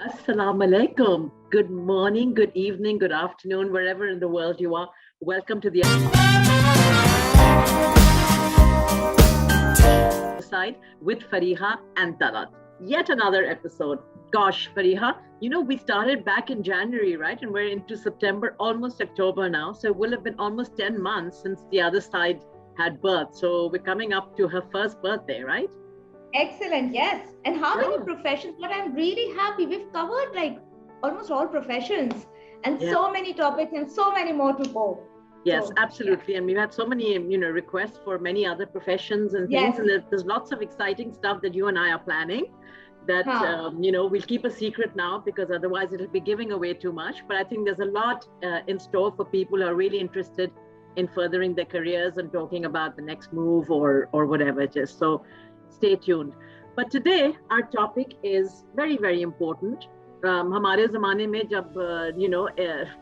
Assalamu alaikum. Good morning, good evening, good afternoon, wherever in the world you are. Welcome to the side with Fariha and Talat. Yet another episode. Gosh, Fariha, we started back in January, right? And we're into September, almost October now. So it will have been almost 10 months since the other side had birth. So we're coming up to her first birthday, right? Excellent, yes. And how many Yeah. professions? But I'm really happy. We've covered like almost all professions and Yeah. so many topics and so many more to go. Yes, So, yeah. absolutely. And we've had so many, requests for many other professions and things. Yes. And there's lots of exciting stuff that you and I are planning that, Huh. we'll keep a secret now because otherwise it'll be giving away too much. But I think there's a lot in store for people who are really interested in furthering their careers and talking about the next move or whatever it is. So stay tuned. But today our topic is very, very important. हमारे ज़माने में जब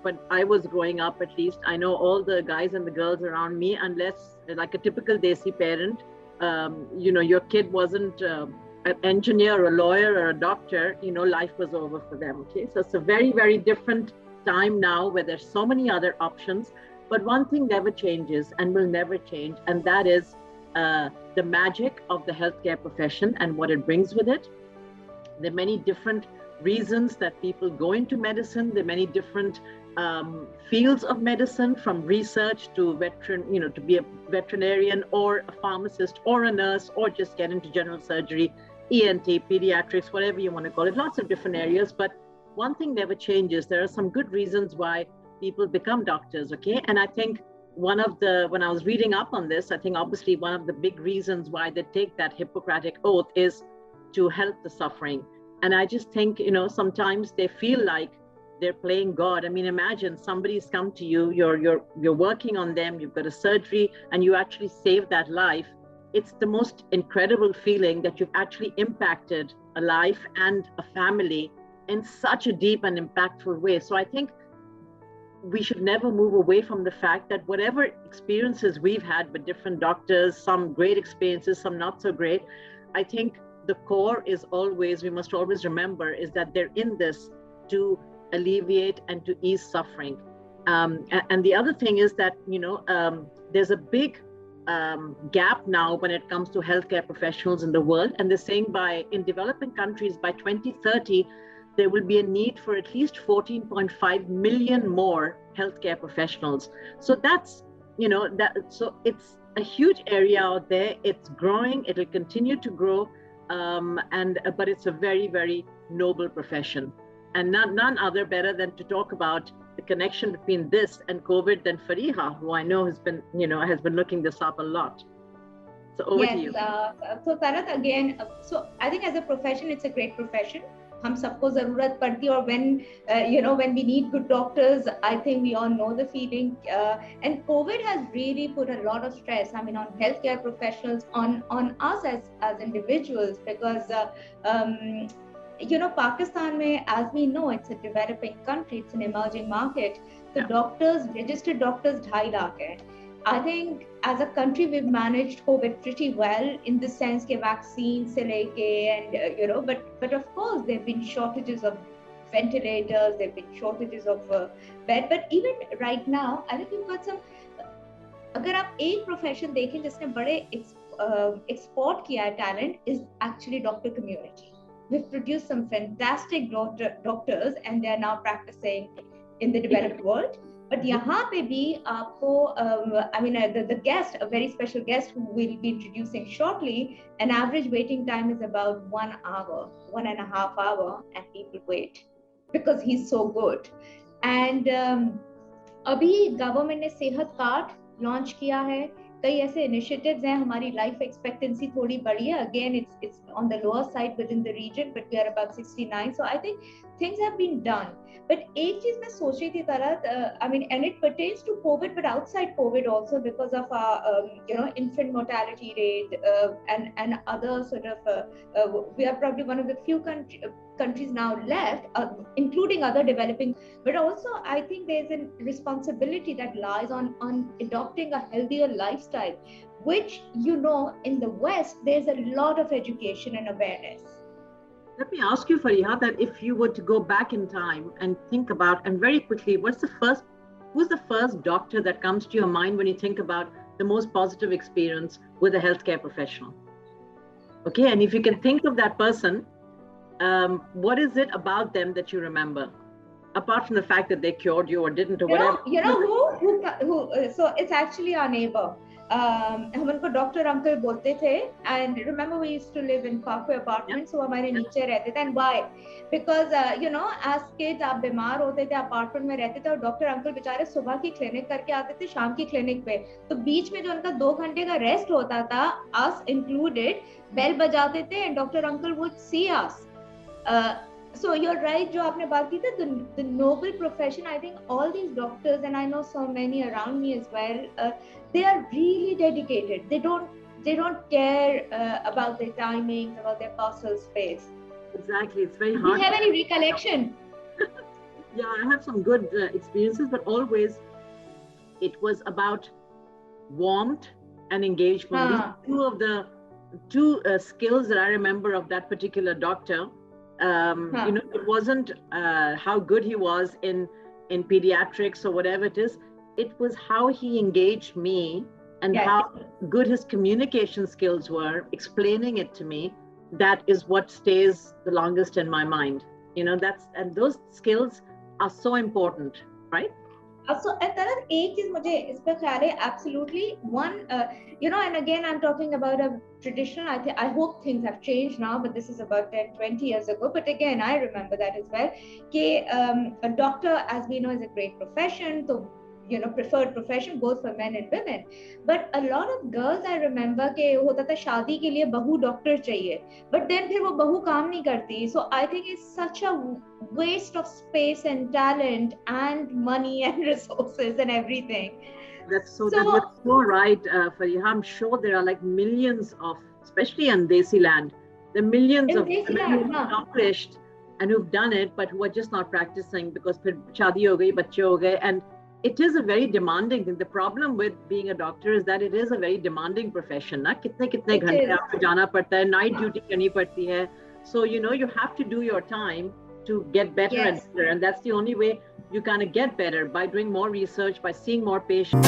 when I was growing up, at least I know all the guys and the girls around me, unless like a typical Desi parent, your kid wasn't an engineer or a lawyer or a doctor, life was over for them. Okay, so it's a very, very different time now where there's so many other options, but one thing never changes and will never change, and that is the magic of the healthcare profession and what it brings with it. There are many different reasons that people go into medicine. There are many different fields of medicine, from research to to be a veterinarian or a pharmacist or a nurse, or just get into general surgery, ENT, pediatrics, whatever you want to call it, lots of different areas. But one thing never changes. There are some good reasons why people become doctors, okay? And I think when I was reading up on this, I think obviously one of the big reasons why they take that Hippocratic oath is to help the suffering. And I just think, sometimes they feel like they're playing God. I mean, imagine somebody's come to you, you're working on them, you've got a surgery, and you actually save that life. It's the most incredible feeling that you've actually impacted a life and a family in such a deep and impactful way. So I think we should never move away from the fact that whatever experiences we've had with different doctors, some great experiences, some not so great, I think the core is always, we must always remember, is that they're in this to alleviate and to ease suffering. And the other thing is that, there's a big gap now when it comes to healthcare professionals in the world. And they're saying in developing countries, by 2030, there will be a need for at least 14.5 million more healthcare professionals. So so it's a huge area out there. It's growing, it'll continue to grow. But it's a very, very noble profession, and none other better than to talk about the connection between this and COVID than Fariha, who I know has been looking this up a lot. So over to Yes. you. So Tarat, again, so I think as a profession, it's a great profession. हम सबको जरूरत पड़ती है, और when we need good doctors, I think we all know the feeling. And COVID has really put a lot of stress, I mean, on healthcare professionals, on us as individuals, because Pakistan mein, as we know, it's a developing country, it's an emerging market. The registered doctors 2.5 lakh hai. I think as a country we've managed COVID pretty well, in the sense that vaccines se leke, and but of course there have been shortages of ventilators, there have been shortages of bed. But even right now, I think we've got some. अगर आप एक profession देखें जिसने बड़े export किया है talent, is actually doctor community. We've produced some fantastic doctors, and they are now practicing in the developed world. But यहाँ पे भी आपको the guest, a very special guest who we'll be introducing shortly, an average waiting time is about 1 hour, 1.5 hours, and people wait because he's so good. And अभी government ने सेहत card launch किया है, कई ऐसे इनिशिएटिव्स हैं. हमारी life expectancy थोड़ी बढ़ी है. Again it's on the lower side within the region, but we are about 69. So I think things have been done. बट एक चीज मैं सोच रही थी तरह, I mean, and it pertains to COVID, but outside COVID also, because of our infant mortality rate, and other sort of we are probably one of the few countries now left, including other developing. But also I think there's a responsibility that lies on adopting a healthier lifestyle, which in the West there's a lot of education and awareness. Let me ask you, Fariha, that if you were to go back in time and think about, and very quickly, who's the first doctor that comes to your mind when you think about the most positive experience with a healthcare professional? Okay, and if you can think of that person, what is it about them that you remember? Apart from the fact that they cured you or didn't or whatever. So it's actually our neighbor. हम उनको doctor uncle बोलते थे and remember we used to live in Parkway apartments वो हमारे नीचे रहते थे and why because as kids आप बीमार होते थे अपार्टमेंट में रहते थे और डॉक्टर अंकल बेचारे सुबह की क्लिनिक करके आते थे शाम की क्लिनिक पे तो बीच में जो उनका 2 घंटे का रेस्ट होता था अस इंक्लूडेड बेल बजाते थे and doctor uncle would see us So you're right, जो आपने बात की थी, the noble profession. I think all these doctors, and I know so many around me as well, they are really dedicated. They don't care about their timings, about their personal space. Exactly, it's very hard. Do you have any recollection? Yeah, I have some good experiences, but always it was about warmth and engagement. These are two of the skills that I remember of that particular doctor. It wasn't how good he was in pediatrics or whatever it is. It was how he engaged me and how good his communication skills were, explaining it to me. That is what stays the longest in my mind. And those skills are so important, right? So Talat, एक चीज मुझे इस पे ख्याल है absolutely one and again I'm talking about a traditional. I hope things have changed now, but this is about 10-20 years ago, but again I remember that as well कि a doctor, as we know, is a great profession, so preferred profession both for men and women, but a lot of girls I remember कि होता था शादी के लिए बहू doctor चाहिए, but then फिर वो बहू काम नहीं करती. So I think it's such a waste of space and talent and money and resources and everything. That's so right, Fariha. I'm sure there are like millions of, especially in Desi land, there are millions of women who've accomplished and who've done it, but who are just not practicing because फिर शादी हो गई, बच्चे हो गए, and it is a very demanding thing. The problem with being a doctor is that it is a very demanding profession. ना कितने घंटे आपको जाना पड़ता है, night duty करनी पड़ती है. So you have to do your time to get better and better, and that's the only way you kind of get better, by doing more research, by seeing more patients.